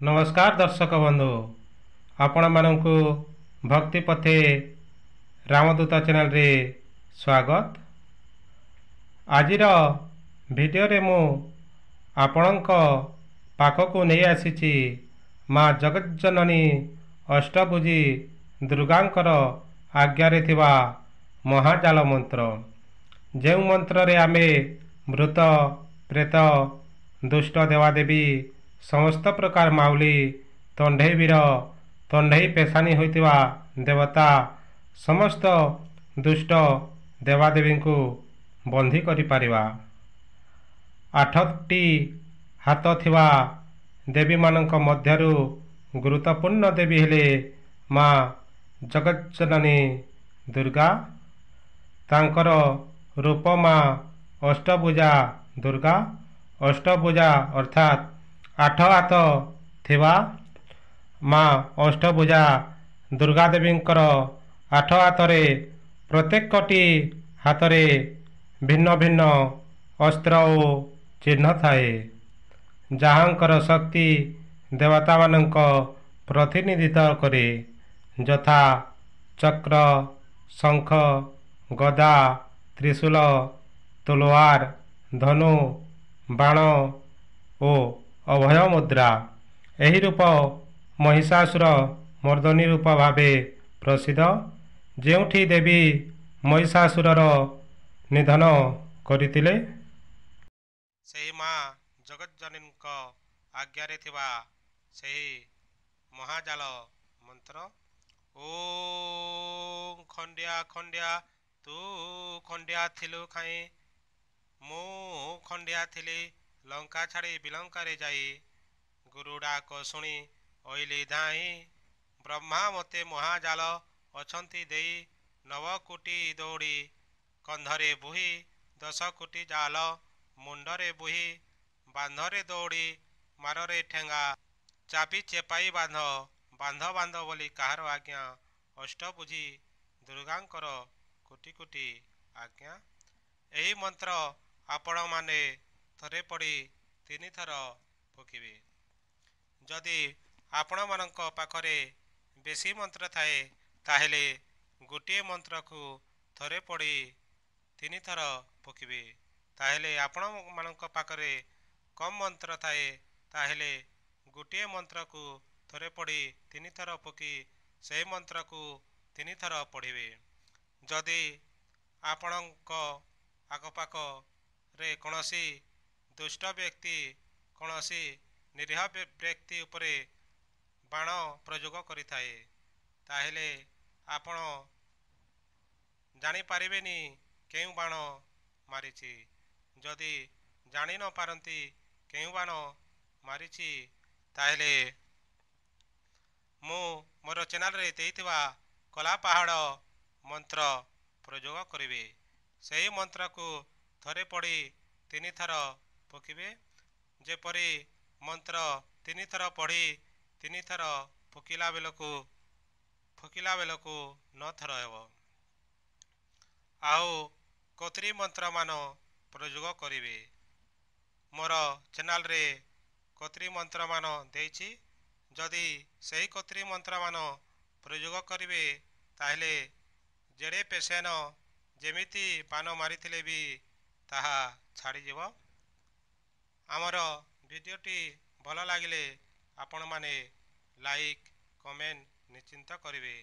नमस्कार दर्शक बंधु आपण मानू भक्ति पथे रामदूत चैनल रे स्वागत। आजिर वीडियो रे मु आपणक पाखकु नहीं आसीछि माँ जगज्जननी अष्टभुजी दुर्गांकर आज्ञारे थिबा महाजाल मंत्र। जो मंत्र रे आमे मृत प्रेत दुष्ट देवादेवी समस्त प्रकार माउली तंढई वीर तंढई पेशानी होइतिबा देवता समस्त दुष्ट देवादेवी को बंधी करि परिबा। 8टी हाथ थिबा देवी मानक मध्यरु गुरुत्वपूर्ण देवी हेले माँ जगज्जननी दुर्गा। तांकर रूप माँ अष्टभुजा दुर्गा। अष्टभुजा अर्थात 8 हाथ थिबा माँ अष्टभुजा दुर्गा देवींकर 8 हाथरे प्रत्येकटी हाथरे भिन्न भिन्न अस्त्र और चिन्ह थाए जहाँकर शक्ति देवता मानक प्रतिनिधित्व करे यथा चक्र शंख गदा त्रिशूल तलवार धनु बाण ओ अभय मुद्रा। एही रूप महिषासुर मर्दनी रूप भावे प्रसिद्ध जेउठी देवी महिषासुरर निधन करितिले सेही माँ जगज्जननीक आज्ञारे थिबा सेही महाजाल मंत्र ओम खंडिया खंडिया तू खंडिया थिलु खाई मु खंडिया थिली लंका छाड़ी बिलंकारे जाई गुरुडा को शुणी ओइली धाई ब्रह्मा मते महाजाल अछंती देई 9 कोटी दौड़ी कंधरे बुही 10 कोटी जाल मुंडरे बुही बांधरे दौड़ी माररे ठेंगा चापी चेपाई बांध बांध बांध बोली कहार आज्ञा अष्टभुजी दुर्गांकर कोटी कोटी आज्ञा। एही मंत्र आपण माने थरे पड़ी 3 थर फुकिबे। जदि आपण मानक पाखरे बेसी मंत्र थाए ताहेले गोटे मंत्र को थरे पड़ी 3 थर फुकिबे। ताहेले आपण मानक पाखरे कम मंत्र थाए ताहेले गोटे मंत्र को थरे पड़ी 3 थर फुकी से मंत्र को 3 थर पढ़िबे। जदि आपणक आखपाख रे कौनसी दुष्ट व्यक्ति कौनसी निरीह व्यक्ति उपरे बाण प्रयोग करि थाए ताहेले आपण जानी पारिबेनी केउ बाण मारिछि। जदि जानी न पारंती केउ बाण मारिछि ताहेले मु मोर चैनल रे देइथिबा कला पहाड़ मंत्र प्रयोग करिवे। सही मंत्र को थरे पड़ी 3 थर फुकिबे। जेपरी मंत्र 3 थर पढ़ी 3 थर फुकिला बेलकु 9 थर हेबो। आउ कोत्री मंत्र मान प्रयोग करिवे। मोर चैनल रे कोत्री मंत्र मान देइछि। जदि सही कोत्री मंत्र मान प्रयोग करिवे ताहेले जेड़े पेशेन जेमिति पान मारिथिले भी ताहा छाड़ी जीव। आमर वीडियोटी भल लागिले आपण माने लाइक कमेंट निश्चिंत करिवे।